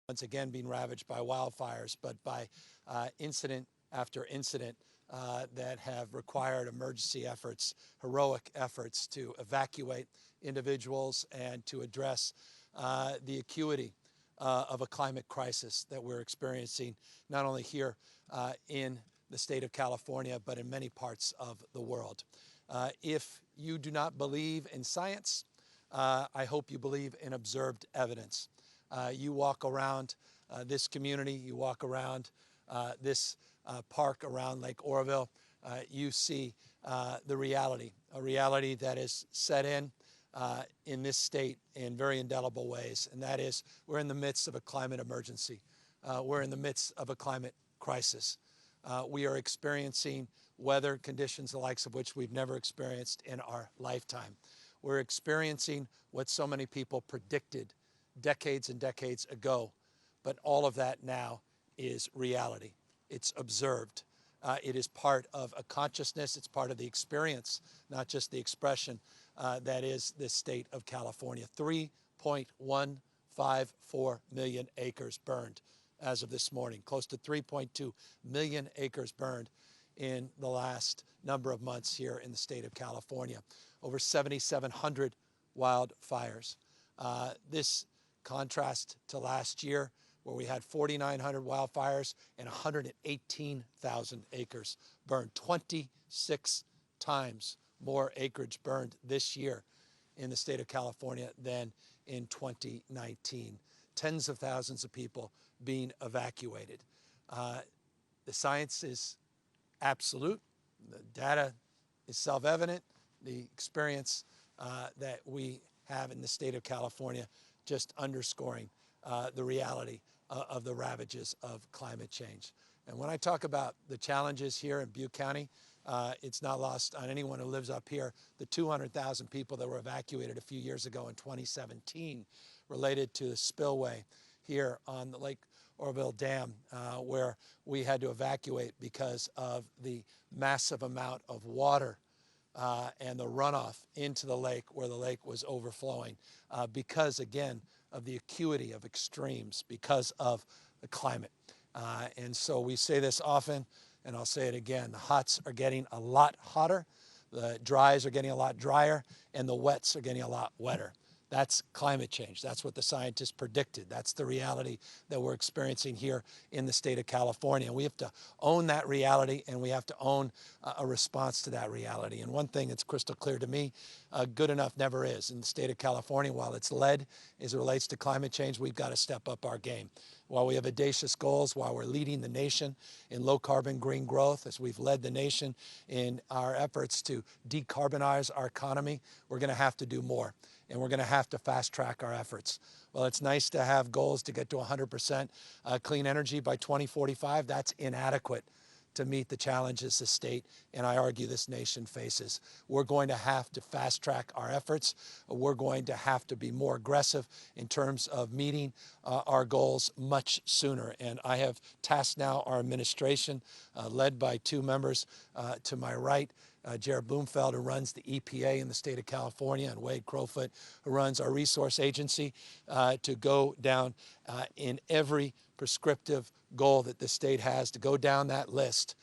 once again being ravaged by wildfires, but by incident after incident that have required emergency efforts, heroic efforts to evacuate individuals and to address the acuity of a climate crisis that we're experiencing, not only here in the state of California, but in many parts of the world. If you do not believe in science, I hope you believe in observed evidence. You walk around this community, you walk around this park around Lake Oroville, you see the reality, a reality that is set in this state in very indelible ways, and that is we're in the midst of a climate emergency. We're in the midst of a climate crisis. We are experiencing weather conditions the likes of which we've never experienced in our lifetime. We're experiencing what so many people predicted decades and decades ago, but all of that now is reality. It's observed. It is part of a consciousness. It's part of the experience, not just the expression that is this state of California. 3.154 million acres burned as of this morning, close to 3.2 million acres burned in the last number of months here in the state of California. Over 7,700 wildfires. This contrast to last year, where we had 4,900 wildfires and 118,000 acres burned. 26 times more acreage burned this year in the state of California than in 2019. Tens of thousands of people being evacuated. The science is absolute. The data is self-evident. The experience that we have in the state of California just underscoring the reality of the ravages of climate change. And when I talk about the challenges here in Butte County, it's not lost on anyone who lives up here. The 200,000 people that were evacuated a few years ago in 2017 related to the spillway here on the Lake Oroville Dam, where we had to evacuate because of the massive amount of water and the runoff into the lake, where the lake was overflowing because, again, of the acuity of extremes, because of the climate. And so we say this often, and I'll say it again, the hots are getting a lot hotter, the dries are getting a lot drier, and the wets are getting a lot wetter. That's climate change. That's what the scientists predicted. That's the reality that we're experiencing here in the state of California. And we have to own that reality, and we have to own a response to that reality. And one thing that's crystal clear to me, good enough never is. In the state of California, while it's led as it relates to climate change, we've got to step up our game. While we have audacious goals, while we're leading the nation in low-carbon green growth, as we've led the nation in our efforts to decarbonize our economy, we're going to have to do more. And we're going to have to fast-track our efforts. Well, it's nice to have goals to get to 100% clean energy by 2045. That's inadequate to meet the challenges the state, and I argue this nation, faces. We're going to have to fast-track our efforts. We're going to have to be more aggressive in terms of meeting our goals much sooner. And I have tasked now our administration, led by two members to my right, Jared Bloomfeld, who runs the EPA in the state of California, and Wade Crowfoot, who runs our resource agency, to go down in every prescriptive goal that the state has, to go down that list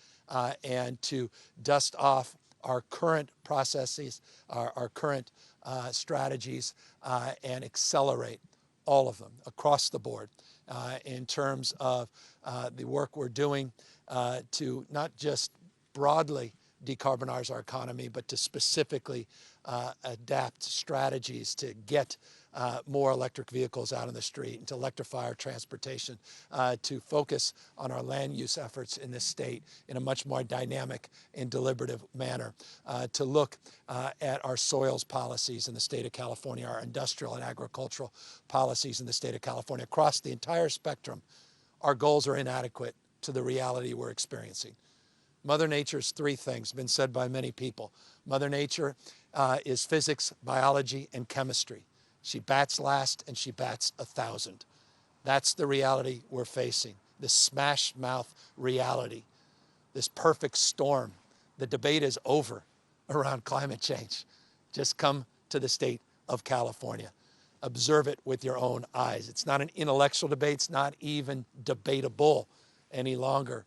and to dust off our current processes, our current strategies, and accelerate all of them across the board in terms of the work we're doing to not just broadly decarbonize our economy, but to specifically adapt strategies to get more electric vehicles out on the street, and to electrify our transportation, to focus on our land use efforts in this state in a much more dynamic and deliberative manner, to look at our soils policies in the state of California, our industrial and agricultural policies in the state of California. Across the entire spectrum, our goals are inadequate to the reality we're experiencing. Mother Nature's three things, been said by many people. Mother Nature is physics, biology, and chemistry. She bats last, and she bats 1,000. That's the reality we're facing, this smash mouth reality, this perfect storm. The debate is over around climate change. Just come to the state of California. observe it with your own eyes. It's not an intellectual debate. It's not even debatable any longer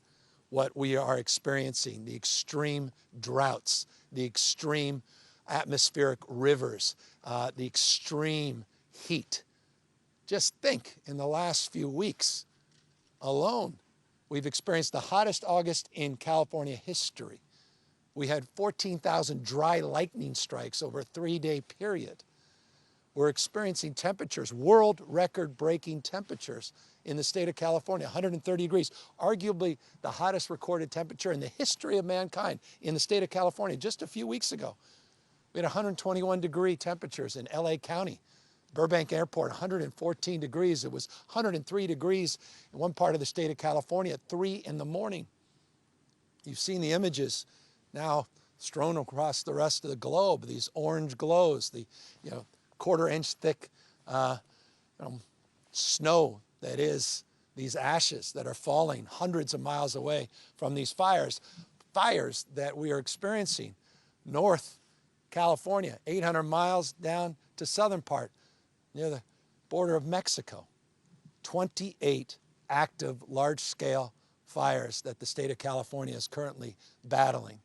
what we are experiencing, the extreme droughts, the extreme atmospheric rivers, the extreme heat. Just think, in the last few weeks alone, we've experienced the hottest August in California history. We had 14,000 dry lightning strikes over a 3-day period. We're experiencing temperatures, world record-breaking temperatures in the state of California, 130 degrees, arguably the hottest recorded temperature in the history of mankind in the state of California. Just a few weeks ago, we had 121-degree temperatures in LA County. Burbank Airport, 114 degrees. It was 103 degrees in one part of the state of California at 3 in the morning. You've seen the images now strewn across the rest of the globe, these orange glows, the quarter-inch thick snow that is these ashes that are falling hundreds of miles away from these fires that we are experiencing. North California, 800 miles down to southern part, near the border of Mexico. 28 active large-scale fires that the state of California is currently battling.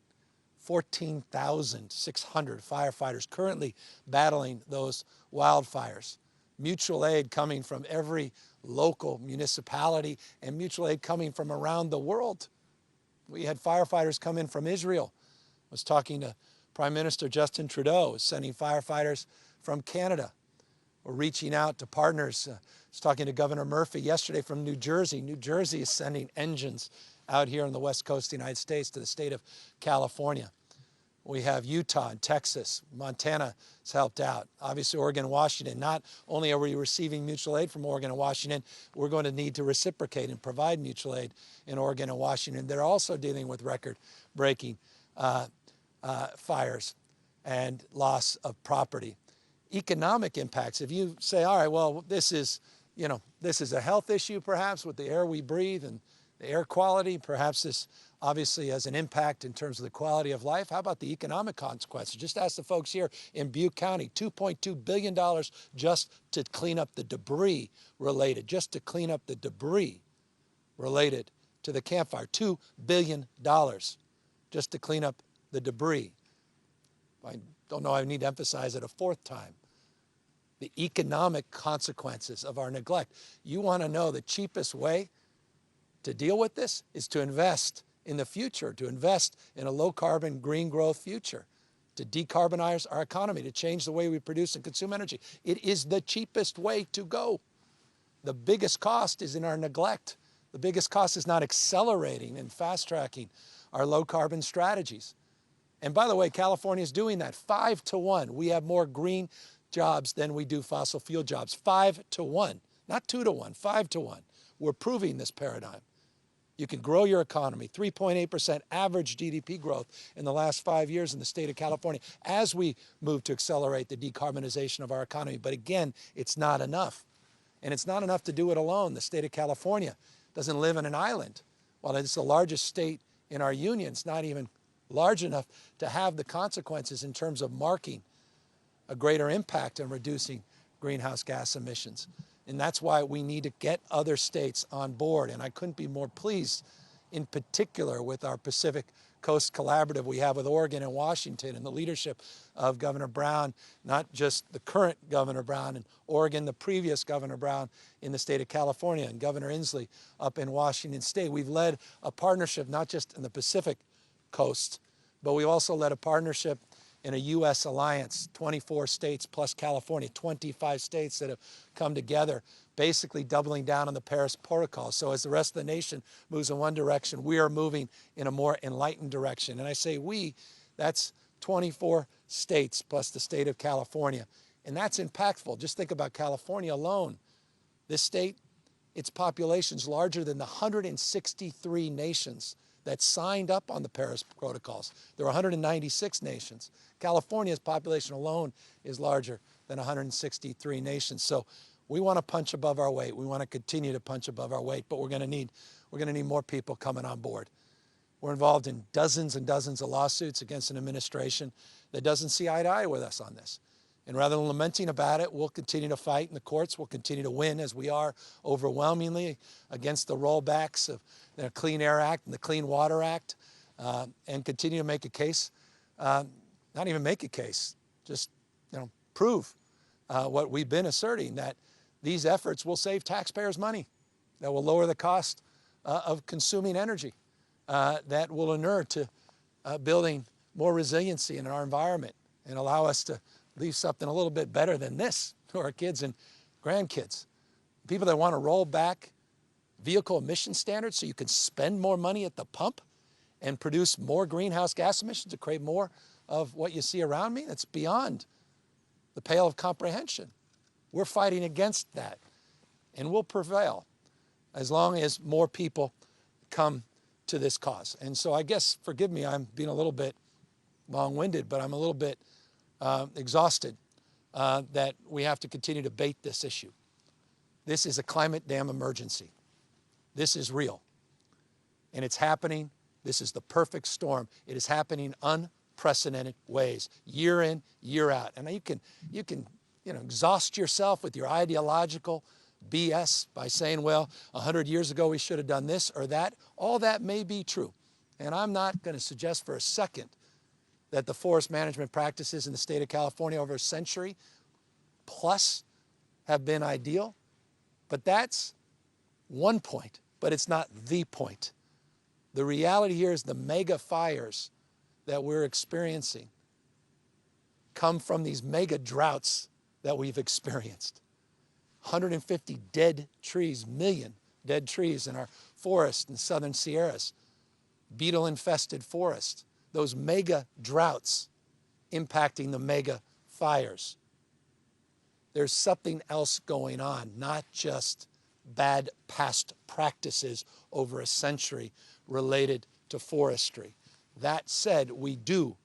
14,600 firefighters currently battling those wildfires. Mutual aid coming from every local municipality and mutual aid coming from around the world. We had firefighters come in from Israel. I was talking to Prime Minister Justin Trudeau, sending firefighters from Canada. We're reaching out to partners. I was talking to Governor Murphy yesterday from New Jersey. New Jersey is sending engines out here on the west coast of the United States to the state of California. We have Utah and Texas. Montana has helped out. Obviously, Oregon and Washington. Not only are we receiving mutual aid from Oregon and Washington, we're going to need to reciprocate and provide mutual aid in Oregon and Washington. They're also dealing with record-breaking fires and loss of property. Economic impacts. If you say, all right, well, this is a health issue perhaps with the air we breathe and the air quality, perhaps this obviously has an impact in terms of the quality of life. How about the economic consequences? Just ask the folks here in Butte County, $2.2 billion just to clean up the debris related, to the Camp Fire. $2 billion just to clean up the debris. I don't know, I need to emphasize it a fourth time. The economic consequences of our neglect. You want to know the cheapest way to deal with this is to invest in the future, to invest in a low-carbon, green growth future, to decarbonize our economy, to change the way we produce and consume energy. It is the cheapest way to go. The biggest cost is in our neglect. The biggest cost is not accelerating and fast-tracking our low-carbon strategies. And by the way, California is doing that 5-to-1. We have more green jobs than we do fossil fuel jobs. 5-to-1, not 2-to-1, 5-to-1. We're proving this paradigm. You can grow your economy, 3.8% average GDP growth in the last 5 years in the state of California as we move to accelerate the decarbonization of our economy. But again, it's not enough. And it's not enough to do it alone. The state of California doesn't live in an island. While it's the largest state in our union, it's not even large enough to have the consequences in terms of marking a greater impact on reducing greenhouse gas emissions. And that's why we need to get other states on board. And I couldn't be more pleased, in particular, with our Pacific Coast Collaborative we have with Oregon and Washington and the leadership of Governor Brown, not just the current Governor Brown in Oregon, the previous Governor Brown in the state of California, and Governor Inslee up in Washington State. We've led a partnership not just in the Pacific Coast, but we've also led a partnership in a U.S. alliance, 24 states plus California, 25 states that have come together, basically doubling down on the Paris Protocol. So as the rest of the nation moves in one direction, we are moving in a more enlightened direction. And I say we, that's 24 states plus the state of California. And that's impactful. Just think about California alone. This state, its population is larger than the 163 nations that signed up on the Paris Protocols. There are 196 nations. California's population alone is larger than 163 nations. So we want to punch above our weight. We want to continue to punch above our weight, but we're going to need more people coming on board. We're involved in dozens and dozens of lawsuits against an administration that doesn't see eye to eye with us on this. And rather than lamenting about it, we'll continue to fight in the courts. We'll continue to win, as we are overwhelmingly, against the rollbacks of the Clean Air Act and the Clean Water Act, and continue to make a case, not even make a case, just prove what we've been asserting, that these efforts will save taxpayers money, that will lower the cost of consuming energy, that will inure to building more resiliency in our environment and allow us to leave something a little bit better than this to our kids and grandkids. People that want to roll back vehicle emission standards so you can spend more money at the pump and produce more greenhouse gas emissions to create more of what you see around me, that's beyond the pale of comprehension. We're fighting against that, and we'll prevail as long as more people come to this cause. And so I guess, forgive me, I'm being a little bit long-winded, but I'm a little bit exhausted that we have to continue to debate this issue. This is a climate damn emergency. This is real, and it's happening. This is the perfect storm. It is happening unprecedented ways, year in, year out. And you can exhaust yourself with your ideological BS by saying, well, 100 years ago we should have done this or that. All that may be true. And I'm not going to suggest for a second that the forest management practices in the state of California over a century plus have been ideal. But that's one point, but it's not the point. The reality here is the mega fires that we're experiencing come from these mega droughts that we've experienced. 150 dead trees, million dead trees in our forests and southern Sierras, beetle-infested forests, those mega droughts impacting the mega fires. There's something else going on, not just bad past practices over a century related to forestry. That said, we do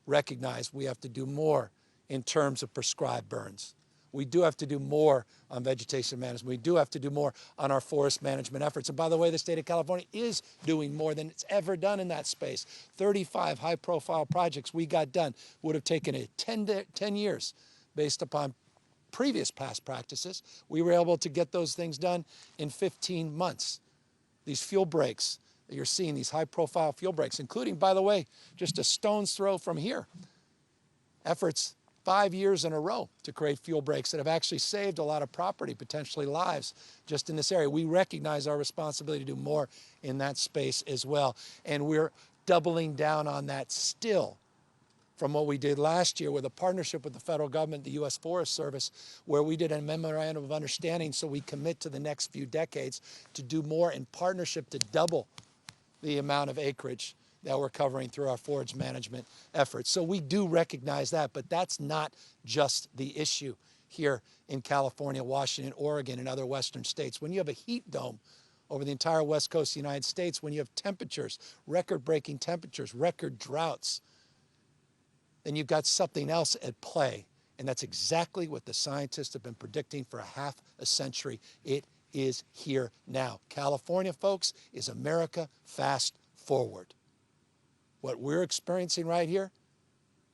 recognize we have to do more in terms of prescribed burns. We do have to do more on vegetation management. We do have to do more on our forest management efforts. And by the way, the state of California is doing more than it's ever done in that space. 35 high-profile projects we got done would have taken it 10 years based upon previous past practices. We were able to get those things done in 15 months. These fuel breaks that you're seeing, these high-profile fuel breaks, including, by the way, just a stone's throw from here, efforts 5 years in a row to create fuel breaks that have actually saved a lot of property, potentially lives, just in this area. We recognize our responsibility to do more in that space as well. And we're doubling down on that still from what we did last year with a partnership with the federal government, the U.S. Forest Service, where we did a memorandum of understanding so we commit to the next few decades to do more in partnership to double the amount of acreage that we're covering through our forest management efforts. So we do recognize that, but that's not just the issue here in California, Washington, Oregon, and other western states. When you have a heat dome over the entire west coast of the United States, when you have temperatures, record-breaking temperatures, record droughts, then you've got something else at play. And that's exactly what the scientists have been predicting for half a century. It is here now. California, folks, is America fast forward. What we're experiencing right here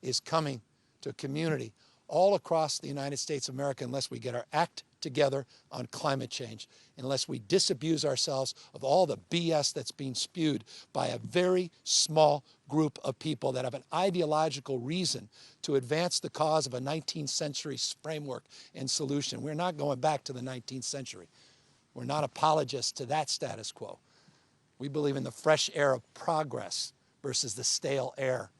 is coming to a community all across the United States of America unless we get our act together on climate change, unless we disabuse ourselves of all the BS that's being spewed by a very small group of people that have an ideological reason to advance the cause of a 19th century framework and solution. We're not going back to the 19th century. We're not apologists to that status quo. We believe in the fresh air of progress versus the stale air,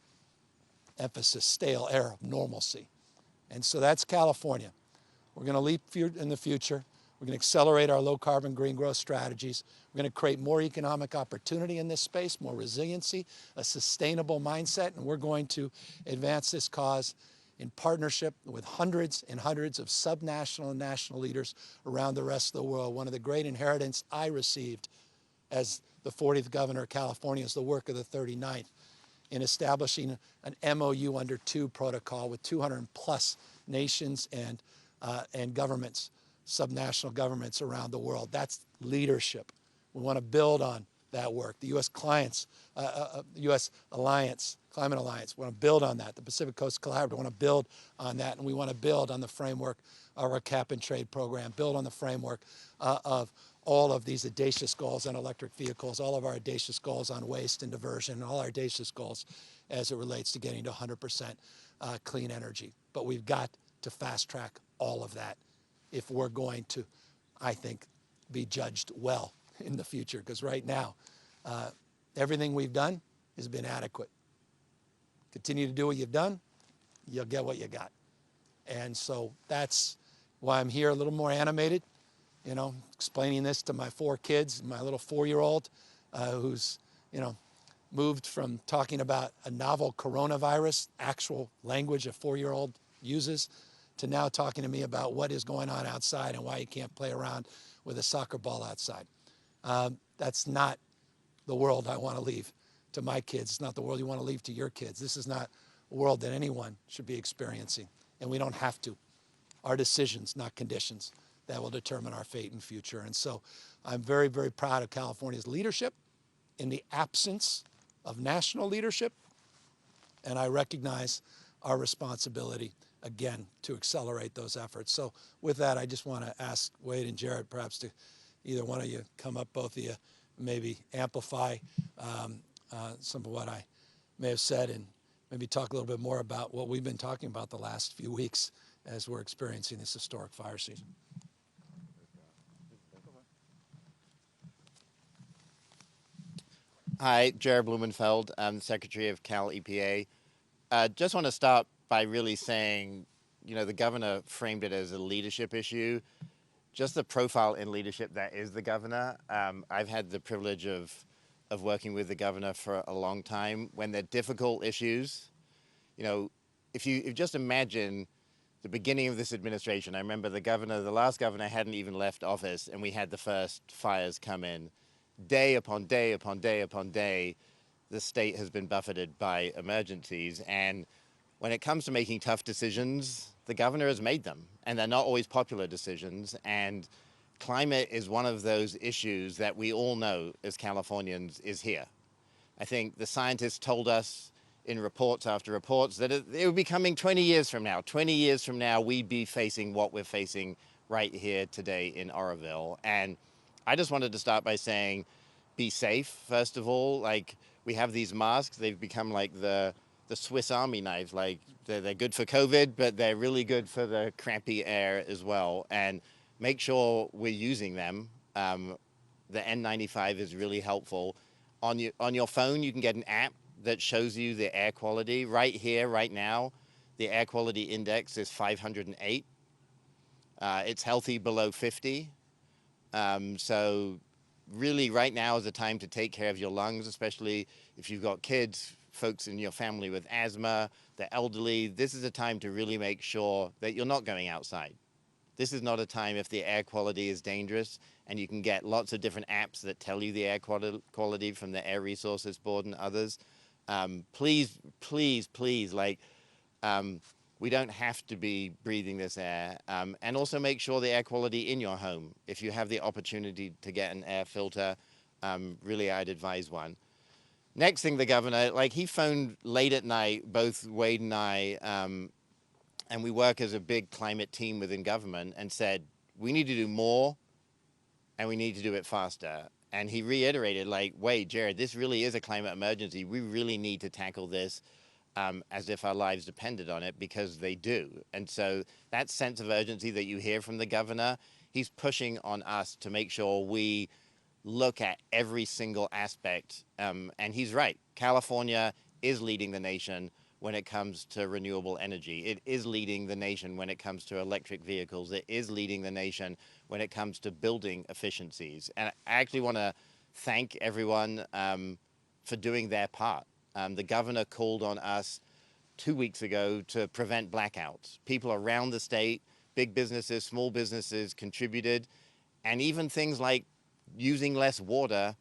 emphasis, stale air of normalcy. And so that's California. We're going to leap in the future. We're going to accelerate our low-carbon green growth strategies. We're going to create more economic opportunity in this space, more resiliency, a sustainable mindset, and we're going to advance this cause in partnership with hundreds and hundreds of subnational and national leaders around the rest of the world. One of the great inheritance I received as the 40th governor of California is the work of the 39th in establishing an MOU under 2 protocol with 200 plus nations and governments, subnational governments around the world. That's leadership. We want to build on that work. The U.S. Alliance Climate Alliance. We want to build on that. The Pacific Coast Collaborative, we want to build on that, and we want to build on the framework of our cap and trade program, build on the framework of all of these audacious goals on electric vehicles, all of our audacious goals on waste and diversion, all our audacious goals as it relates to getting to 100% clean energy. But we've got to fast track all of that if we're going to, I think, be judged well in the future, because right now, everything we've done has been adequate. Continue to do what you've done, you'll get what you got. And so that's why I'm here a little more animated, you know, explaining this to my 4 kids, my little 4-year-old who's, you know, moved from talking about a novel coronavirus, actual language a 4-year-old uses, to now talking to me about what is going on outside and why you can't play around with a soccer ball outside. That's not the world I want to leave to my kids. It's not the world you want to leave to your kids. This is not a world that anyone should be experiencing, and we don't have to. Our decisions, not conditions, that will determine our fate and future. And so I'm very, very proud of California's leadership in the absence of national leadership, and I recognize our responsibility, again, to accelerate those efforts. So with that, I just want to ask Wade and Jared perhaps to either one of you come up, both of you, maybe amplify some of what I may have said, and maybe talk a little bit more about what we've been talking about the last few weeks as we're experiencing this historic fire season. Hi, Jared Blumenfeld. I'm the Secretary of Cal EPA. Just want to start by really saying, you know, the governor framed it as a leadership issue. Just the profile in leadership that is the governor. I've had the privilege of working with the governor for a long time. When they're difficult issues, you know, if you just imagine the beginning of this administration, I remember the last governor hadn't even left office, and we had the first fires come in. Day upon day upon day upon day, the state has been buffeted by emergencies. And when it comes to making tough decisions, the governor has made them, and they're not always popular decisions. And climate is one of those issues that we all know as Californians is here. I think the scientists told us in reports after reports that it would be coming 20 years from now. 20 years from now, we'd be facing what we're facing right here today in Oroville. And I just wanted to start by saying, be safe, first of all. Like, we have these masks, they've become like the Swiss Army knives. Like, they're good for COVID, but they're really good for the crappy air as well. And make sure we're using them. The N95 is really helpful. On your phone, you can get an app that shows you the air quality. Right here, right now, the air quality index is 508. It's healthy below 50. So really right now is the time to take care of your lungs, especially if you've got kids, folks in your family with asthma, the elderly. This is a time to really make sure that you're not going outside. This is not a time if the air quality is dangerous, and you can get lots of different apps that tell you the air quality from the Air Resources Board and others. Please, please, please, like, we don't have to be breathing this air. And also make sure the air quality in your home. If you have the opportunity to get an air filter, really I'd advise one. Next thing, the governor, like, he phoned late at night, both Wade and I, and we work as a big climate team within government, and said, we need to do more and we need to do it faster. And he reiterated, like, wait, Jared, this really is a climate emergency. We really need to tackle this as if our lives depended on it, because they do. And so that sense of urgency that you hear from the governor, he's pushing on us to make sure we look at every single aspect. And he's right. California is leading the nation when it comes to renewable energy. It is leading the nation when it comes to electric vehicles. It is leading the nation when it comes to building efficiencies. And I actually want to thank everyone for doing their part. The governor called on us 2 weeks ago to prevent blackouts. People around the state, big businesses, small businesses contributed, and even things like using less water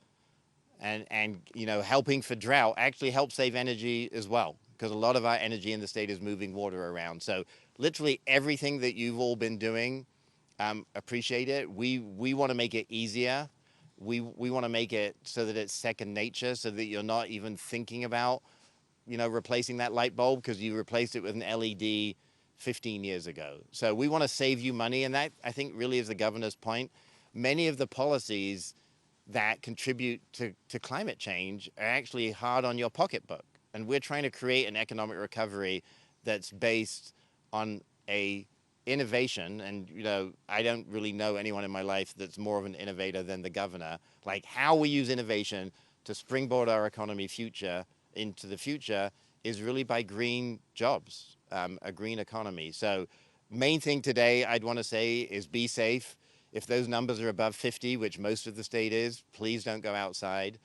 and you know, helping for drought actually helps save energy as well, because a lot of our energy in the state is moving water around. So literally everything that you've all been doing, appreciate it. We want to make it easier. We want to make it so that it's second nature, so that you're not even thinking about replacing that light bulb because you replaced it with an LED 15 years ago. So we want to save you money, and that, I think, really is the governor's point. Many of the policies that contribute to climate change are actually hard on your pocketbook. And we're trying to create an economic recovery that's based on a innovation. And, I don't really know anyone in my life that's more of an innovator than the governor. Like, how we use innovation to springboard our economy into the future is really by green jobs, a green economy. So main thing today I'd want to say is be safe. If those numbers are above 50, which most of the state is, please don't go outside.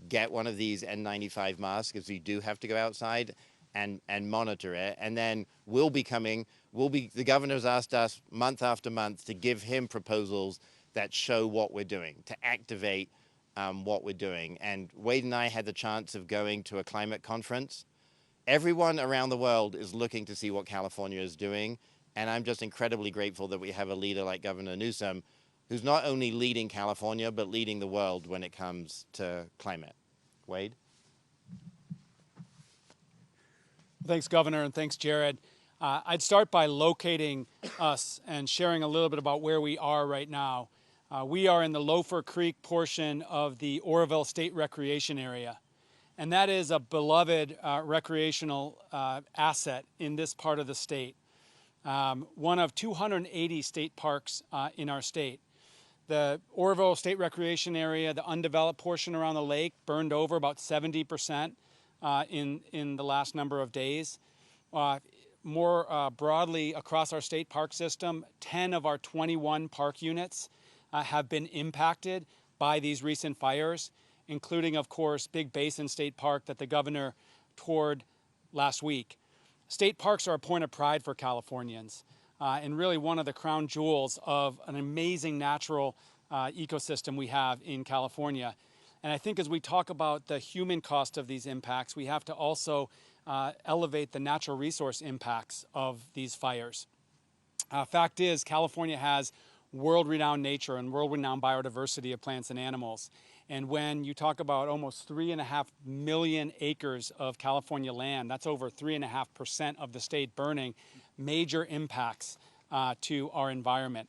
Get one of these N95 masks if you do have to go outside, and monitor it. And then the governor's asked us month after month to give him proposals that show what we're doing, to activate what we're doing. And Wade and I had the chance of going to a climate conference. Everyone around the world is looking to see what California is doing. And I'm just incredibly grateful that we have a leader like Governor Newsom, who's not only leading California, but leading the world when it comes to climate. Wade? Thanks, Governor, and thanks, Jared. I'd start by locating us and sharing a little bit about where we are right now. We are in the Loafer Creek portion of the Oroville State Recreation Area, and that is a beloved recreational asset in this part of the state. One of 280 state parks in our state. The Oroville State Recreation Area, the undeveloped portion around the lake, burned over about 70% in the last number of days. More broadly across our state park system, 10 of our 21 park units have been impacted by these recent fires, including, of course, Big Basin State Park that the governor toured last week. State parks are a point of pride for Californians and really one of the crown jewels of an amazing natural ecosystem we have in California. And I think as we talk about the human cost of these impacts, we have to also elevate the natural resource impacts of these fires. Fact is, California has world-renowned nature and world-renowned biodiversity of plants and animals. And when you talk about almost 3.5 million acres of California land, that's over 3.5% of the state burning, major impacts to our environment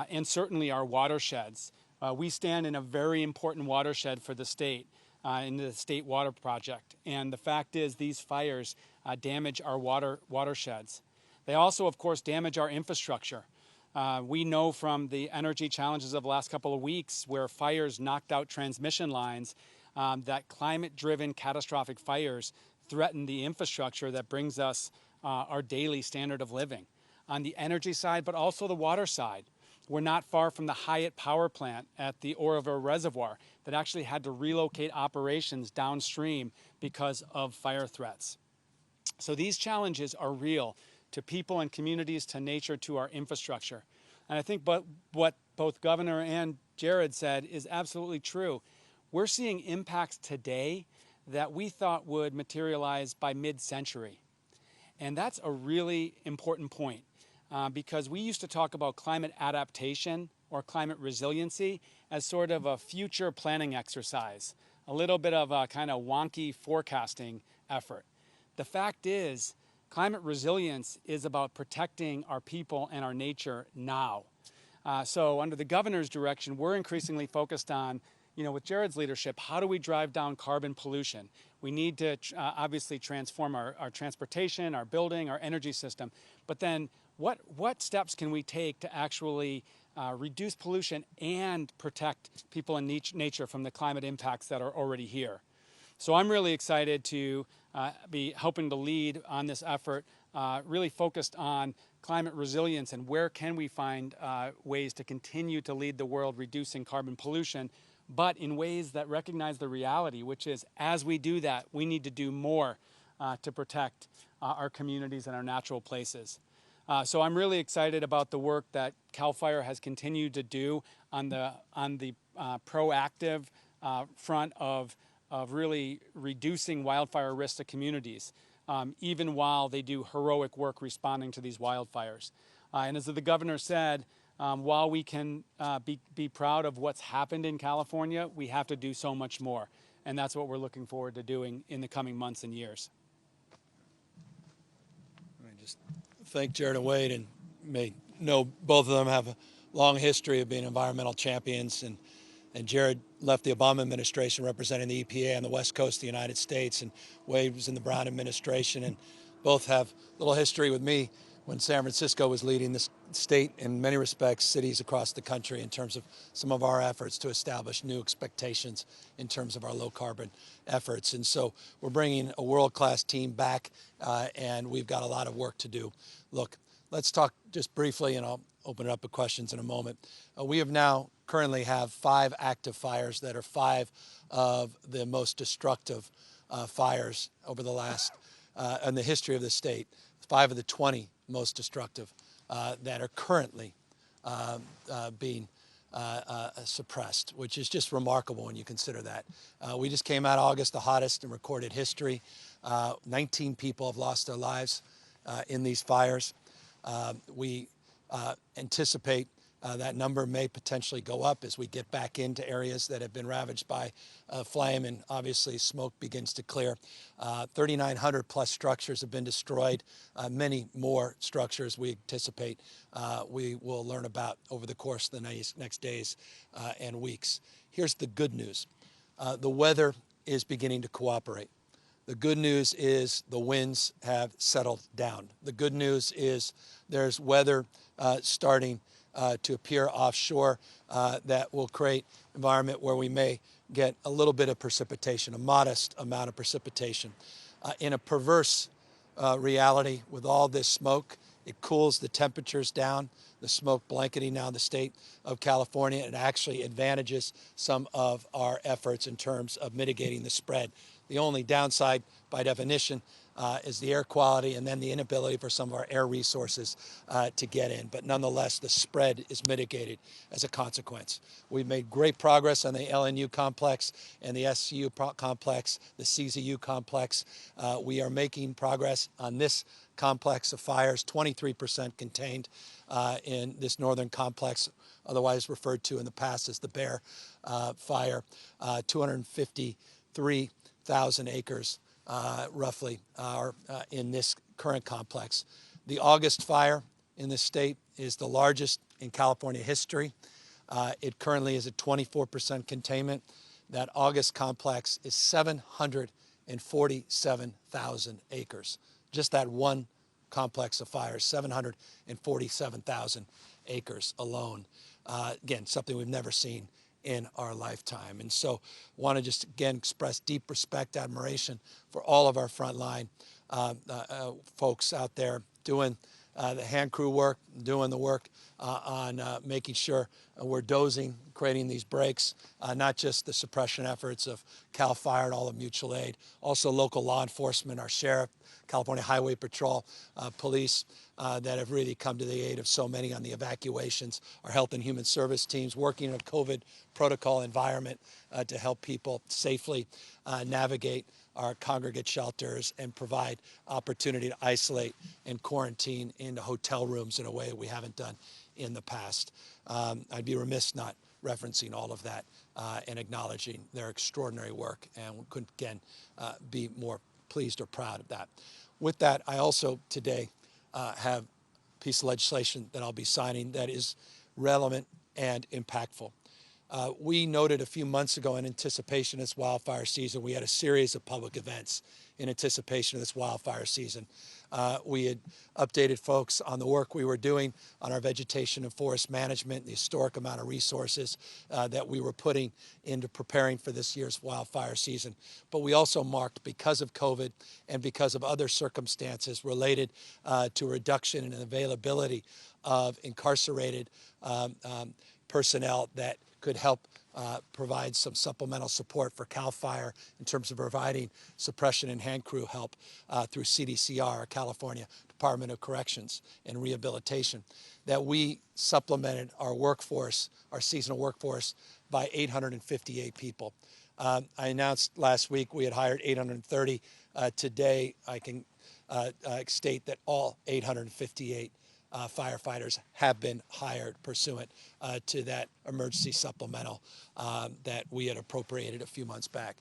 and certainly our watersheds. We stand in a very important watershed for the state, in the State Water Project. And the fact is these fires damage our watersheds. They also, of course, damage our infrastructure. We know from the energy challenges of the last couple of weeks where fires knocked out transmission lines that climate-driven catastrophic fires threaten the infrastructure that brings us our daily standard of living. On the energy side, but also the water side. We're not far from the Hyatt power plant at the Oroville Reservoir that actually had to relocate operations downstream because of fire threats. So these challenges are real to people and communities, to nature, to our infrastructure. And I think what both Governor and Jared said is absolutely true. We're seeing impacts today that we thought would materialize by mid-century. And that's a really important point because we used to talk about climate adaptation or climate resiliency as sort of a future planning exercise, a little bit of a kind of wonky forecasting effort. The fact is, climate resilience is about protecting our people and our nature now. So under the governor's direction, we're increasingly focused on, with Jared's leadership, how do we drive down carbon pollution? We need to obviously transform our transportation, our building, our energy system. But then what steps can we take to actually reduce pollution and protect people and nature from the climate impacts that are already here? So I'm really excited to be helping to lead on this effort, really focused on climate resilience and where can we find ways to continue to lead the world reducing carbon pollution, but in ways that recognize the reality, which is as we do that, we need to do more to protect our communities and our natural places. So I'm really excited about the work that CAL FIRE has continued to do on the proactive front of really reducing wildfire risk to communities, even while they do heroic work responding to these wildfires. And as the governor said, while we can be proud of what's happened in California, we have to do so much more. and that's what we're looking forward to doing in the coming months and years. I just thank Jared and Wade, and may know both of them have a long history of being environmental champions, and Jared left the Obama administration representing the EPA on the West Coast of the United States, and Wade was in the Brown administration, and both have a little history with me when San Francisco was leading the state, in many respects, cities across the country, in terms of some of our efforts to establish new expectations in terms of our low carbon efforts. And so we're bringing a world-class team back, and we've got a lot of work to do. Look, let's talk just briefly, and I'll open it up to questions in a moment. We have now currently have 5 active fires that are 5 of the most destructive fires over the last, in the history of the state, 5 of the 20 most destructive that are currently being suppressed, which is just remarkable when you consider that. We just came out August, the hottest in recorded history. 19 people have lost their lives in these fires. We anticipate that number may potentially go up as we get back into areas that have been ravaged by flame, and obviously smoke begins to clear. 3,900 plus structures have been destroyed. Many more structures we anticipate we will learn about over the course of the next days and weeks. Here's the good news. The weather is beginning to cooperate. The good news is the winds have settled down. The good news is there's weather starting to appear offshore that will create an environment where we may get a little bit of precipitation, a modest amount of precipitation. In a perverse reality, with all this smoke, it cools the temperatures down, the smoke blanketing now the state of California, and actually advantages some of our efforts in terms of mitigating the spread. The only downside, by definition, is the air quality, and then the inability for some of our air resources to get in. But nonetheless, the spread is mitigated as a consequence. We've made great progress on the LNU complex and the SCU complex, the CZU complex. We are making progress on this complex of fires, 23% contained in this northern complex, otherwise referred to in the past as the Bear Fire. 253,000 acres roughly are in this current complex. The August fire in this state is the largest in California history. It currently is at 24% containment. That August complex is 747,000 acres. Just that one complex of fires, 747,000 acres alone. Again, something we've never seen in our lifetime. And so want to just again express deep respect, admiration for all of our frontline folks out there doing the hand crew work, doing the work on making sure we're dosing, creating these breaks, not just the suppression efforts of CAL FIRE and all of mutual aid, also local law enforcement, our sheriff, California Highway Patrol, police that have really come to the aid of so many on the evacuations, our health and human service teams working in a COVID protocol environment to help people safely navigate our congregate shelters and provide opportunity to isolate and quarantine into hotel rooms in a way that we haven't done in the past. I'd be remiss not referencing all of that and acknowledging their extraordinary work, and we couldn't again be more pleased or proud of that. With that, I also today have a piece of legislation that I'll be signing that is relevant and impactful. We noted a few months ago in anticipation of this wildfire season, we had a series of public events in anticipation of this wildfire season. We had updated folks on the work we were doing on our vegetation and forest management, the historic amount of resources that we were putting into preparing for this year's wildfire season. But we also marked, because of COVID and because of other circumstances related to reduction in availability of incarcerated personnel that could help provide some supplemental support for CAL FIRE in terms of providing suppression and hand crew help through CDCR, California Department of Corrections and Rehabilitation, that we supplemented our workforce, our seasonal workforce, by 858 people. I announced last week we had hired 830. Today, I can state that all 858 firefighters have been hired pursuant to that emergency supplemental that we had appropriated a few months back.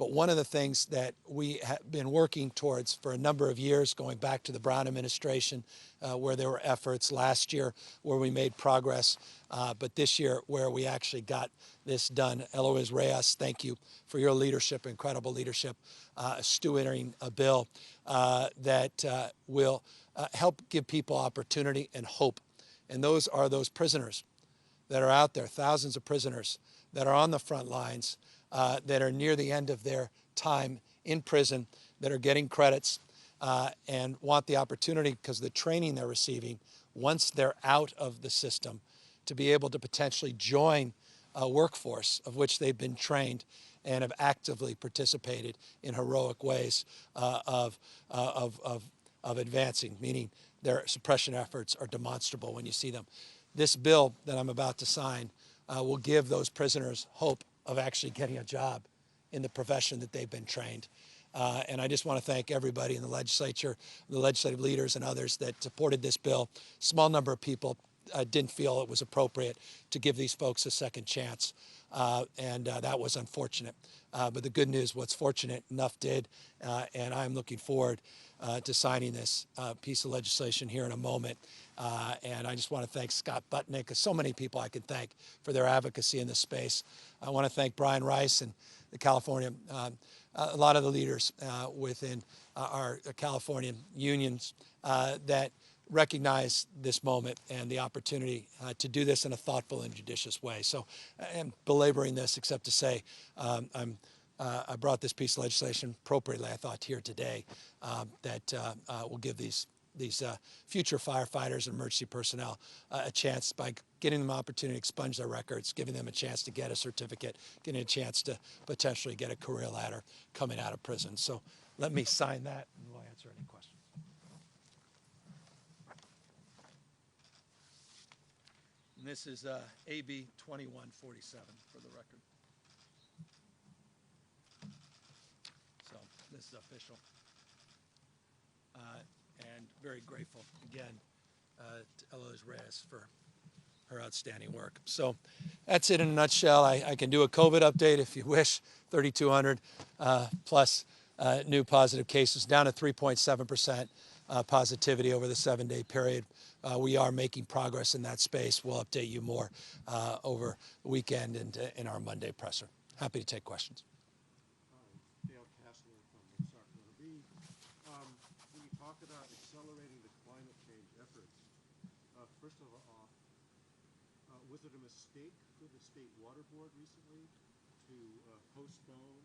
But one of the things that we have been working towards for a number of years, going back to the Brown administration, where there were efforts last year where we made progress, but this year where we actually got this done. Eloise Reyes, thank you for your leadership, incredible leadership, stewarding a bill that will help give people opportunity and hope. And those are those prisoners that are out there, thousands of prisoners that are on the front lines, that are near the end of their time in prison, that are getting credits and want the opportunity, because of the training they're receiving, once they're out of the system, to be able to potentially join a workforce of which they've been trained and have actively participated in heroic ways of advancing, meaning their suppression efforts are demonstrable when you see them. This bill that I'm about to sign will give those prisoners hope of actually getting a job in the profession that they've been trained. And I just want to thank everybody in the legislature, the legislative leaders and others that supported this bill. Small number of people didn't feel it was appropriate to give these folks a second chance. And that was unfortunate. But the good news, what's fortunate, enough did. And I'm looking forward to signing this piece of legislation here in a moment. And I just want to thank Scott Butnick, because so many people I can thank for their advocacy in this space. I want to thank Brian Rice and the California, a lot of the leaders within our Californian unions that recognize this moment and the opportunity to do this in a thoughtful and judicious way. So I'm belaboring this except to say I brought this piece of legislation appropriately, I thought, here today that will give these future firefighters and emergency personnel a chance by getting them an opportunity to expunge their records, giving them a chance to get a certificate, getting a chance to potentially get a career ladder coming out of prison. So let me sign that and we'll answer any questions. And this is AB 2147 for the record. So this is official. And very grateful again to Eloise Reyes for her outstanding work. So that's it in a nutshell. I can do a COVID update if you wish. 3,200 plus new positive cases, down to 3.7% positivity over the 7-day period. We are making progress in that space. We'll update you more over the weekend and in our Monday presser. Happy to take questions. When you talk about accelerating the climate change efforts, first of all, was it a mistake for the state water board recently to postpone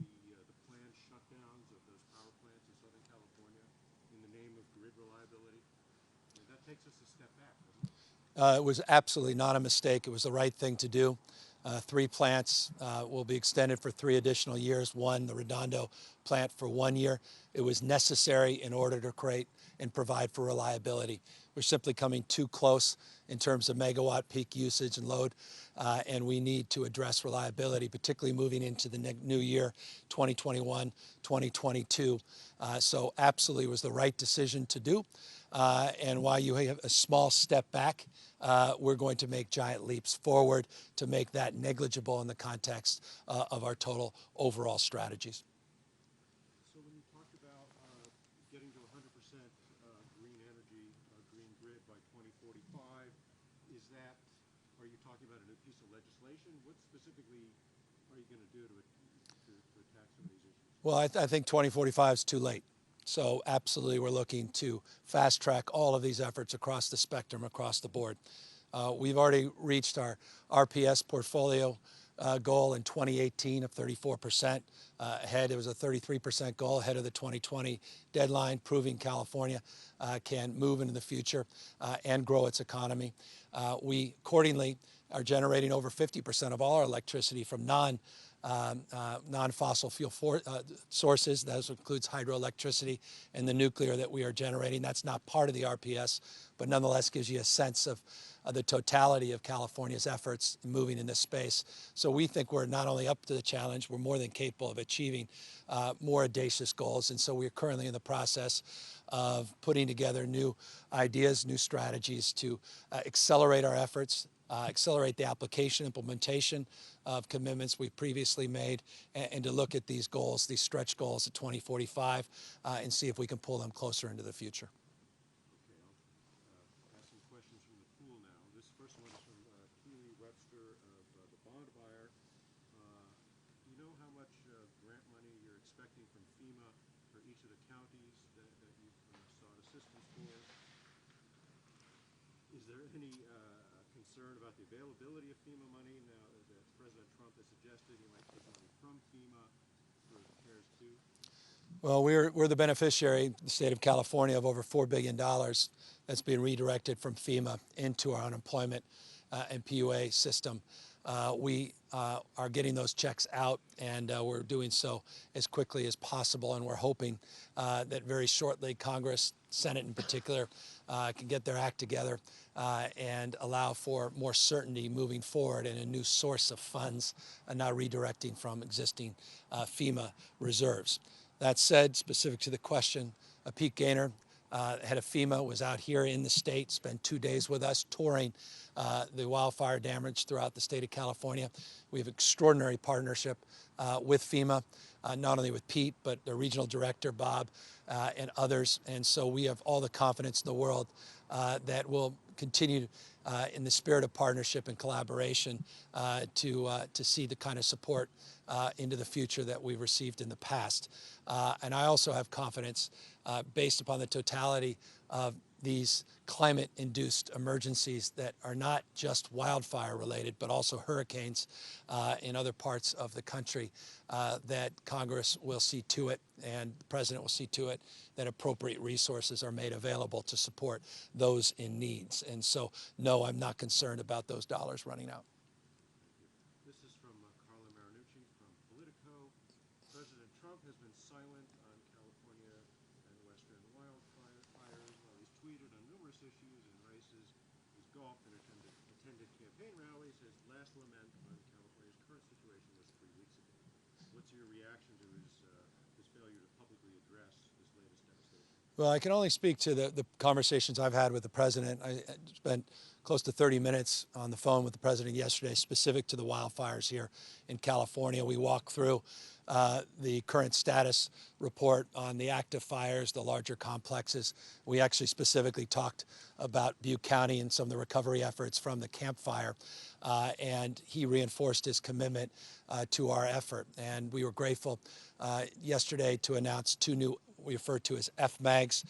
the planned shutdowns of those power plants in Southern California in the name of grid reliability? I mean, that takes us a step back, doesn't it? It was absolutely not a mistake. It was the right thing to do. 3 plants will be extended for 3 additional years. One, the Redondo plant, for 1 year. It was necessary in order to create and provide for reliability. We're simply coming too close in terms of megawatt peak usage and load, and we need to address reliability, particularly moving into the new year, 2021, 2022. So absolutely was the right decision to do. And while you have a small step back, we're going to make giant leaps forward to make that negligible in the context of our total overall strategies. So when you talked about getting to 100% green energy, green grid by 2045, are you talking about a new piece of legislation? What specifically are you going to do to attack some of these issues? Well, I think 2045 is too late. So absolutely, we're looking to fast track all of these efforts across the spectrum, across the board. We've already reached our RPS portfolio goal in 2018 of 34% ahead. It was a 33% goal ahead of the 2020 deadline, proving California can move into the future and grow its economy. We accordingly are generating over 50% of all our electricity from non-fossil fuel sources. That includes hydroelectricity and the nuclear that we are generating. That's not part of the RPS, but nonetheless gives you a sense of the totality of California's efforts in moving in this space. So we think we're not only up to the challenge, we're more than capable of achieving more audacious goals. And so we're currently in the process of putting together new ideas, new strategies to accelerate our efforts accelerate the application, implementation of commitments we've previously made, and to look at these goals, these stretch goals at 2045, and see if we can pull them closer into the future. Okay, I'll ask some questions from the pool now. This first one is from Keely Webster of the bond buyer. Do you know how much grant money you're expecting from FEMA for each of the counties that you've sought assistance for? Is there any concern about the availability of FEMA money now that President Trump has suggested he might take money from FEMA for CARES 2? Well, we're the beneficiary, the state of California, of over $4 billion that's being redirected from FEMA into our unemployment and PUA system. We are getting those checks out, and we're doing so as quickly as possible, and we're hoping that very shortly Congress, Senate in particular, can get their act together and allow for more certainty moving forward and a new source of funds, not redirecting from existing FEMA reserves. That said, specific to the question, Pete Gaynor, head of FEMA, was out here in the state, spent 2 days with us touring the wildfire damage throughout the state of California. We have extraordinary partnership with FEMA, not only with Pete, but the regional director, Bob, and others. And so we have all the confidence in the world that we'll continue in the spirit of partnership and collaboration to see the kind of support into the future that we've received in the past. And I also have confidence based upon the totality of these climate-induced emergencies that are not just wildfire related, but also hurricanes in other parts of the country, that Congress will see to it and the President will see to it that appropriate resources are made available to support those in needs. And so, no, I'm not concerned about those dollars running out. This is from Carla Marinucci from Politico. President Trump has been silent on California and Western wildfires. While he's tweeted on numerous issues and races, he's golfed and attended campaign rallies. His last lament on California's current situation was 3 weeks ago. What's your reaction to his failure to publicly address this latest devastation? Well, I can only speak to the conversations I've had with the President. I spent close to 30 minutes on the phone with the President yesterday specific to the wildfires here in California. We walked through the current status report on the active fires, the larger complexes. We actually specifically talked about Butte County and some of the recovery efforts from the Camp Fire, and he reinforced his commitment to our effort. And we were grateful yesterday to announce 2 new we refer to as FMAGs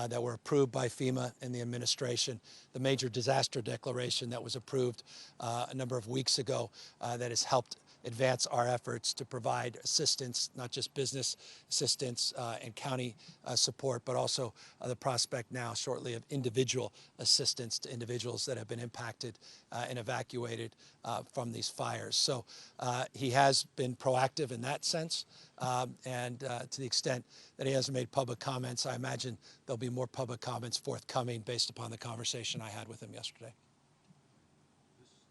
that were approved by FEMA and the administration. The major disaster declaration that was approved a number of weeks ago that has helped advance our efforts to provide assistance, not just business assistance and county support, but also the prospect now shortly of individual assistance to individuals that have been impacted and evacuated from these fires. So he has been proactive in that sense. And to the extent that he hasn't made public comments, I imagine there'll be more public comments forthcoming based upon the conversation I had with him yesterday.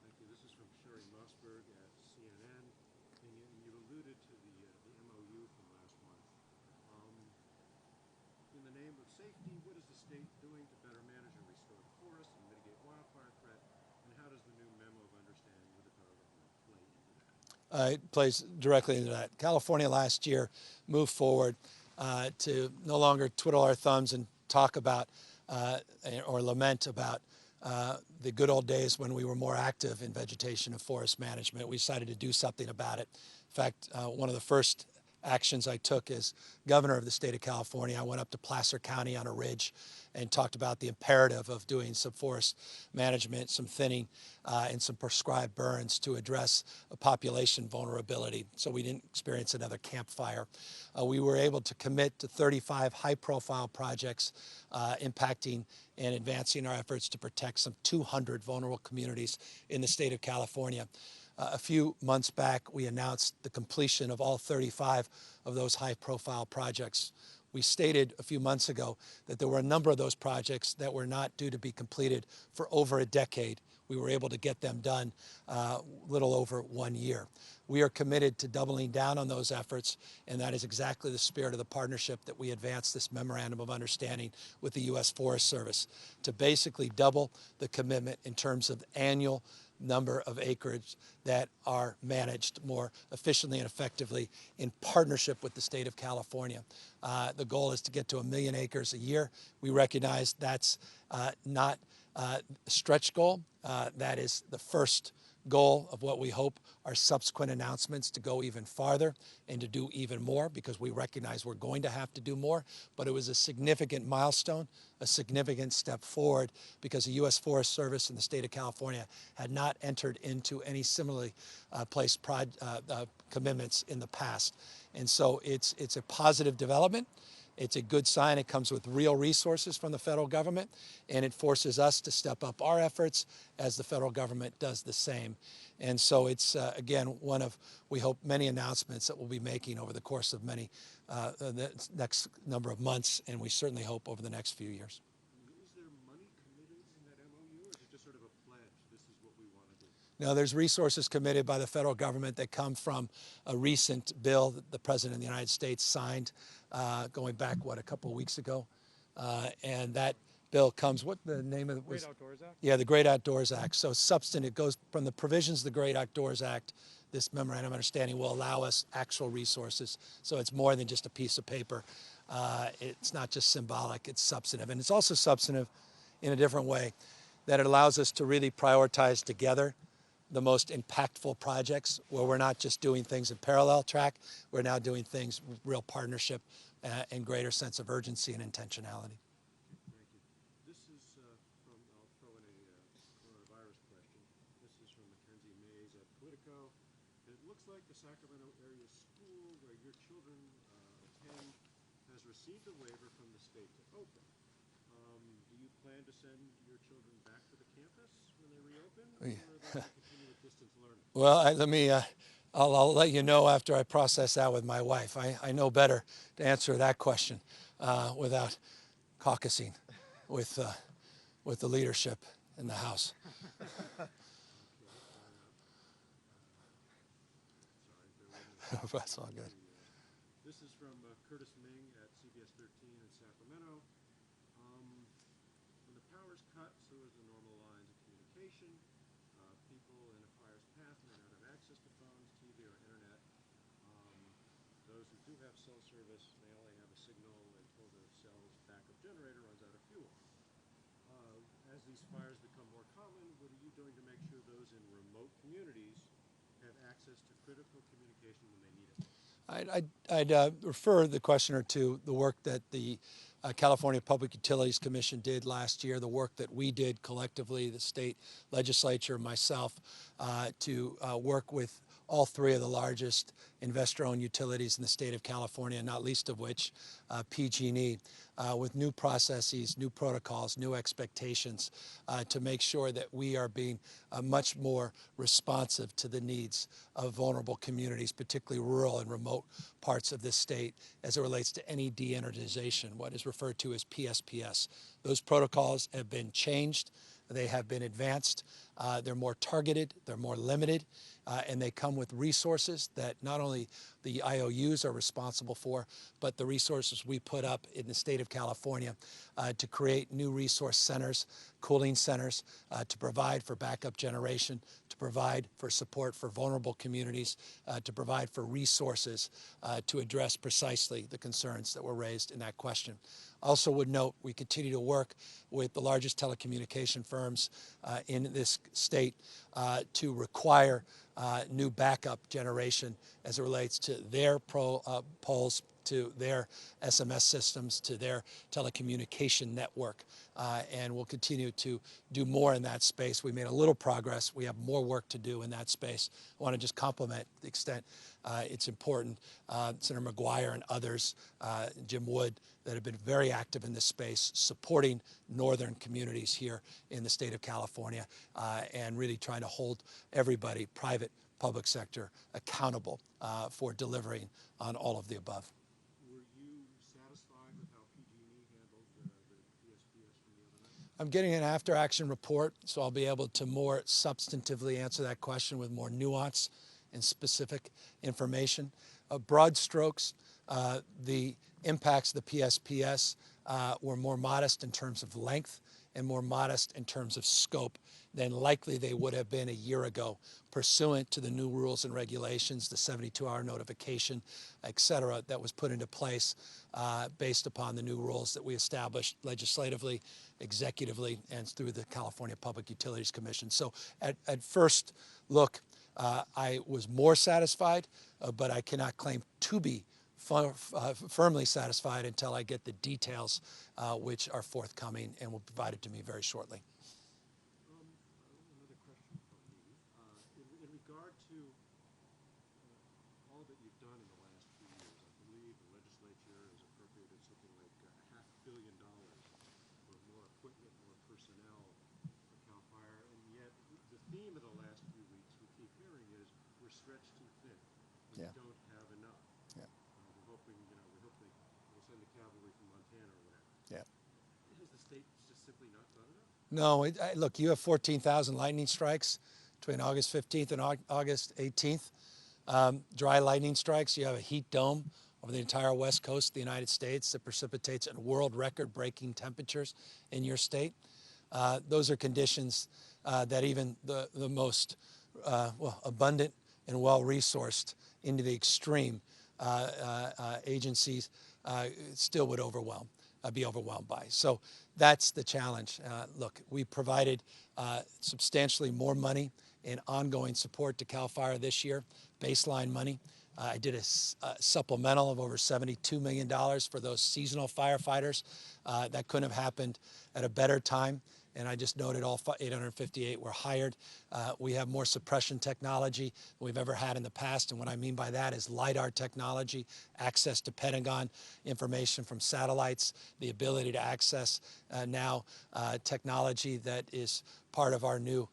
Thank you. This is from Sherry Mossberg at CNN. And you alluded to the MOU from last month. In the name of safety, what is the state doing to better manage and restore the forest and mitigate wildfire threat? And how does the new memo of understanding with the federal government play into that? It plays directly into that. California last year moved forward to no longer twiddle our thumbs and talk about or lament about the good old days when we were more active in vegetation and forest management. We decided to do something about it. In fact, one of the first actions I took as governor of the state of California, I went up to Placer County on a ridge and talked about the imperative of doing some forest management, some thinning, and some prescribed burns to address a population vulnerability so we didn't experience another Camp Fire. We were able to commit to 35 high-profile projects impacting and advancing our efforts to protect some 200 vulnerable communities in the state of California. A few months back, we announced the completion of all 35 of those high-profile projects. We stated a few months ago that there were a number of those projects that were not due to be completed for over a decade. We were able to get them done a little over 1 year. We are committed to doubling down on those efforts, and that is exactly the spirit of the partnership that we advanced this memorandum of understanding with the U.S. Forest Service, to basically double the commitment in terms of annual number of acres that are managed more efficiently and effectively in partnership with the state of California. The goal is to get to 1 million acres a year. We recognize that's not a stretch goal. That is the first goal of what we hope are subsequent announcements to go even farther and to do even more, because we recognize we're going to have to do more. But it was a significant milestone, a significant step forward, because the U.S. Forest Service and the state of California had not entered into any similarly placed commitments in the past. And so it's a positive development. It's a good sign. It comes with real resources from the federal government, and it forces us to step up our efforts as the federal government does the same. And so it's, again, one of, we hope, many announcements that we'll be making over the course of the next number of months, and we certainly hope over the next few years. Is there money committed in that MOU, or is it just sort of a pledge, this is what we want to do? No, there's resources committed by the federal government that come from a recent bill that the President of the United States signed going back, a couple of weeks ago. And that bill comes, what the name of it was? Great Outdoors Act? Yeah, the Great Outdoors Act. So substantive, goes from the provisions of the Great Outdoors Act. This memorandum of understanding will allow us actual resources. So it's more than just a piece of paper. It's not just symbolic, it's substantive. And it's also substantive in a different way, that it allows us to really prioritize together the most impactful projects, where we're not just doing things in parallel track, we're now doing things with real partnership and greater sense of urgency and intentionality. Thank you. This is from, I'll throw in a coronavirus question. This is from Mackenzie Mays at Politico. It looks like the Sacramento area school where your children attend has received a waiver from the state to open. Do you plan to send your children back to the campus when they reopen, or are they going to continue with distance learning? Well, I'll let you know after I process that with my wife. I know better to answer that question without caucusing with the leadership in the House. That's all good. This is from Curtis Ming at CBS 13 in Sacramento. When the power's cut, so is the normal lines of communication. People in a fire's path may not have access to phones, TV, or internet. Those who do have cell service may only have a signal until their cell's backup generator runs out of fuel. As these fires become more common, what are you doing to make sure those in remote communities have access to critical communication when they need it? I'd refer the questioner to the work that the California Public Utilities Commission did last year, the work that we did collectively, the state legislature, myself, to work with all three of the largest investor-owned utilities in the state of California, not least of which PG&E, with new processes, new protocols, new expectations to make sure that we are being much more responsive to the needs of vulnerable communities, particularly rural and remote parts of this state, as it relates to any de-energization, what is referred to as PSPS. Those protocols have been changed. They have been advanced. They're more targeted. They're more limited. And they come with resources that not only the IOUs are responsible for, but the resources we put up in the state of California to create new resource centers, cooling centers, to provide for backup generation, to provide for support for vulnerable communities, to provide for resources to address precisely the concerns that were raised in that question. Also would note we continue to work with the largest telecommunication firms in this state to require new backup generation as it relates to their poles, to their SMS systems, to their telecommunication network. And we'll continue to do more in that space. We made a little progress. We have more work to do in that space. I want to just compliment the extent it's important. Senator McGuire and others, Jim Wood, that have been very active in this space, supporting northern communities here in the state of California, and really trying to hold everybody, private, public sector, accountable for delivering on all of the above. Were you satisfied with how PG&E handled the PSPS from the other night? I'm getting an after-action report, so I'll be able to more substantively answer that question with more nuance and specific information. Broad strokes, the impacts of the PSPS were more modest in terms of length and more modest in terms of scope than likely they would have been a year ago, pursuant to the new rules and regulations, the 72-hour notification, et cetera, that was put into place based upon the new rules that we established legislatively, executively, and through the California Public Utilities Commission. So at first look, I was more satisfied, but I cannot claim to be firmly satisfied until I get the details, which are forthcoming and will be provided to me very shortly. Another question from me. In regard to all that you've done in the last few years, I believe the legislature has appropriated something like $500 million for more equipment, more personnel for CAL FIRE, and yet the theme of the last few weeks we keep hearing is we're stretched too thin. We don't have enough. We're hoping, we hope we'll send the cavalry from Montana or whatever. Has the state just simply not done enough? No, look, you have 14,000 lightning strikes between August 15th and August 18th. Dry lightning strikes. You have a heat dome over the entire west coast of the United States that precipitates at world record-breaking temperatures in your state. Those are conditions that even the most abundant and well-resourced into the extreme agencies still would be overwhelmed by. So that's the challenge. Look, we provided substantially more money in ongoing support to CAL FIRE this year, baseline money. I did a supplemental of over $72 million for those seasonal firefighters. That couldn't have happened at a better time. And I just noted all 858 were hired. We have more suppression technology than we've ever had in the past. And what I mean by that is LiDAR technology, access to Pentagon information from satellites, the ability to access now technology that is part of our new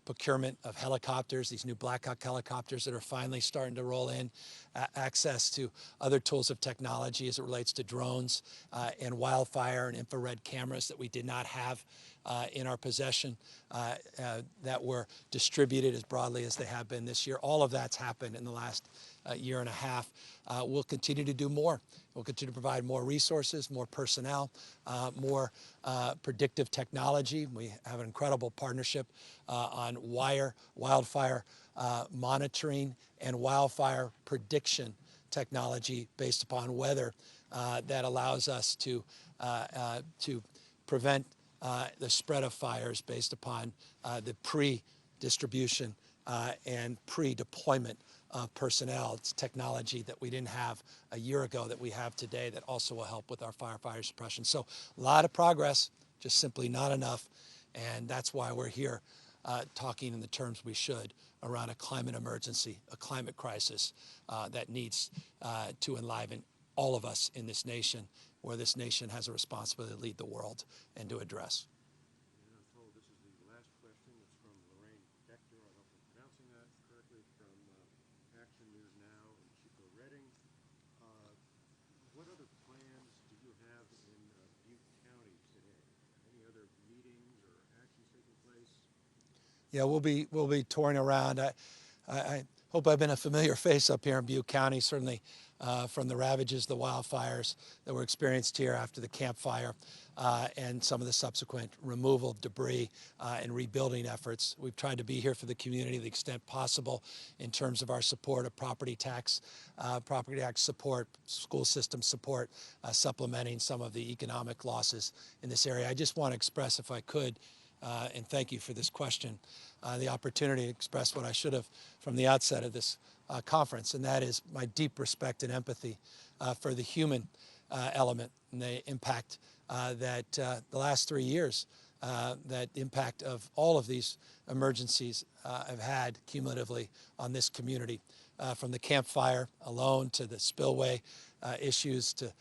procurement of helicopters, these new Black Hawk helicopters that are finally starting to roll in, access to other tools of technology as it relates to drones and wildfire and infrared cameras that we did not have in our possession that were distributed as broadly as they have been this year. All of that's happened in the last year and a half. We'll continue to do more. We'll continue to provide more resources, more personnel, more predictive technology. We have an incredible partnership on wildfire monitoring and wildfire prediction technology based upon weather that allows us to prevent the spread of fires based upon the pre-distribution and pre-deployment of personnel. It's technology that we didn't have a year ago that we have today that also will help with our firefighter suppression. So a lot of progress, just simply not enough. And that's why we're here talking in the terms we should around a climate emergency, a climate crisis that needs to enliven all of us in this nation, where this nation has a responsibility to lead the world and to address. And I'm told this is the last question. It's from Lorraine Dector. I hope I'm pronouncing that correctly, from Action News Now in Chico Redding. What other plans do you have in Butte County today? Any other meetings or actions taking place? Yeah, we'll be touring around. I hope I've been a familiar face up here in Butte County, certainly from the ravages, the wildfires that were experienced here after the Camp Fire and some of the subsequent removal of debris and rebuilding efforts. We've tried to be here for the community to the extent possible in terms of our support of property tax support, school system support, supplementing some of the economic losses in this area. I just want to express, if I could, and thank you for this question, the opportunity to express what I should have from the outset of this conference, and that is my deep respect and empathy for the human element and the impact that the last 3 years, that impact of all of these emergencies have had cumulatively on this community, from the Camp Fire alone to the spillway issues to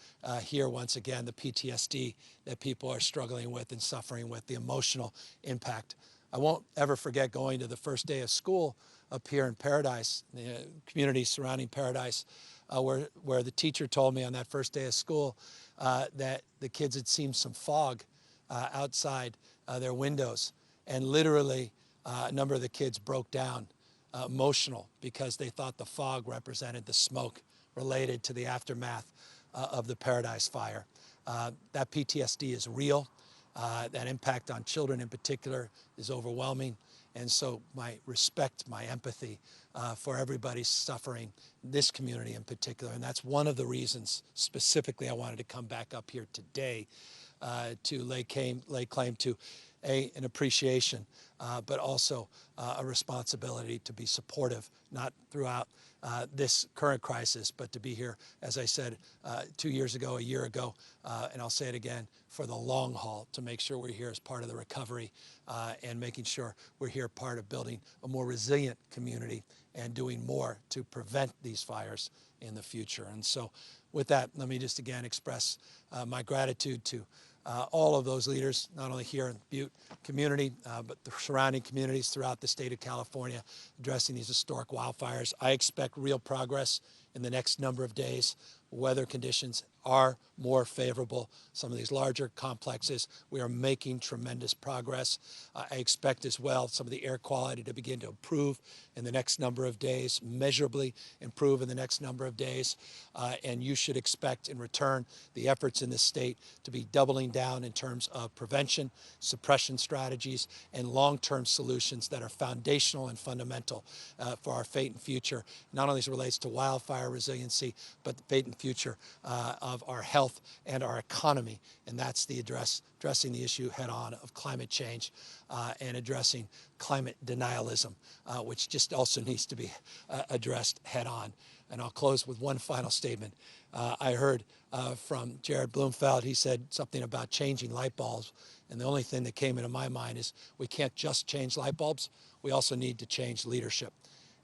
here once again the PTSD that people are struggling with and suffering with, the emotional impact. I won't ever forget going to the first day of school up here in Paradise, the community surrounding Paradise, where the teacher told me on that first day of school that the kids had seen some fog outside their windows, and literally a number of the kids broke down emotional because they thought the fog represented the smoke related to the aftermath of the Paradise Fire. That PTSD is real. That impact on children in particular is overwhelming. And so my respect, my empathy for everybody suffering, this community in particular. And that's one of the reasons specifically I wanted to come back up here today to lay claim to an appreciation, but also a responsibility to be supportive, not throughout this current crisis, but to be here, as I said 2 years ago, a year ago, and I'll say it again, for the long haul, to make sure we're here as part of the recovery and making sure we're here part of building a more resilient community and doing more to prevent these fires in the future. And so with that, let me just again express my gratitude to all of those leaders, not only here in the Butte community, but the surrounding communities throughout the state of California addressing these historic wildfires. I expect real progress in the next number of days. Weather conditions are more favorable. Some of these larger complexes, we are making tremendous progress. I expect as well some of the air quality to begin to improve in the next number of days, measurably improve in the next number of days. And you should expect in return the efforts in this state to be doubling down in terms of prevention, suppression strategies, and long-term solutions that are foundational and fundamental for our fate and future, not only as it relates to wildfire resiliency, but the fate and future of our health and our economy. And that's the addressing the issue head-on of climate change and addressing climate denialism, which just also needs to be addressed head-on. And I'll close with one final statement. I heard from Jared Bloomfeld. He said something about changing light bulbs. And the only thing that came into my mind is we can't just change light bulbs. We also need to change leadership.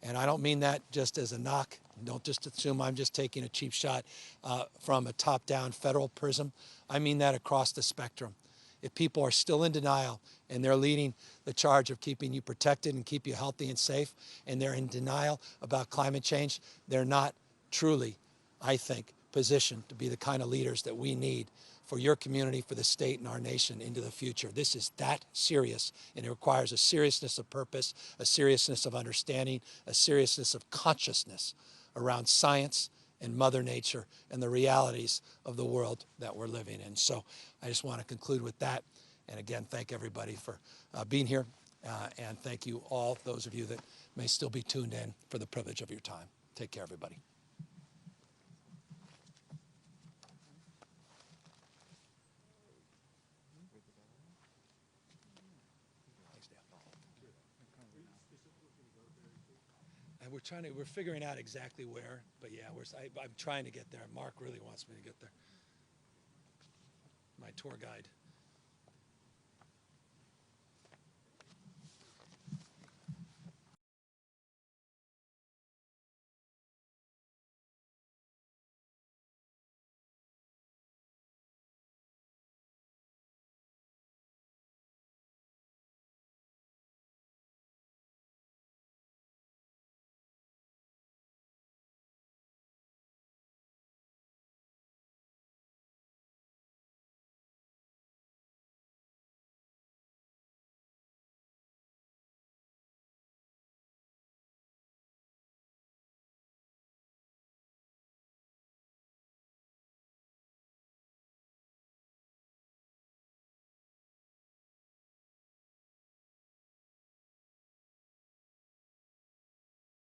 And I don't mean that just as a knock. Don't just assume I'm just taking a cheap shot from a top-down federal prism. I mean that across the spectrum. If people are still in denial and they're leading the charge of keeping you protected and keep you healthy and safe, and they're in denial about climate change, they're not truly, I think, positioned to be the kind of leaders that we need for your community, for the state and our nation into the future. This is that serious, and it requires a seriousness of purpose, a seriousness of understanding, a seriousness of consciousness around science and Mother Nature and the realities of the world that we're living in. So I just want to conclude with that. And again, thank everybody for being here. And thank you all, those of you that may still be tuned in, for the privilege of your time. Take care, everybody. And we're figuring out exactly where, but yeah, I'm trying to get there. Mark really wants me to get there. My tour guide.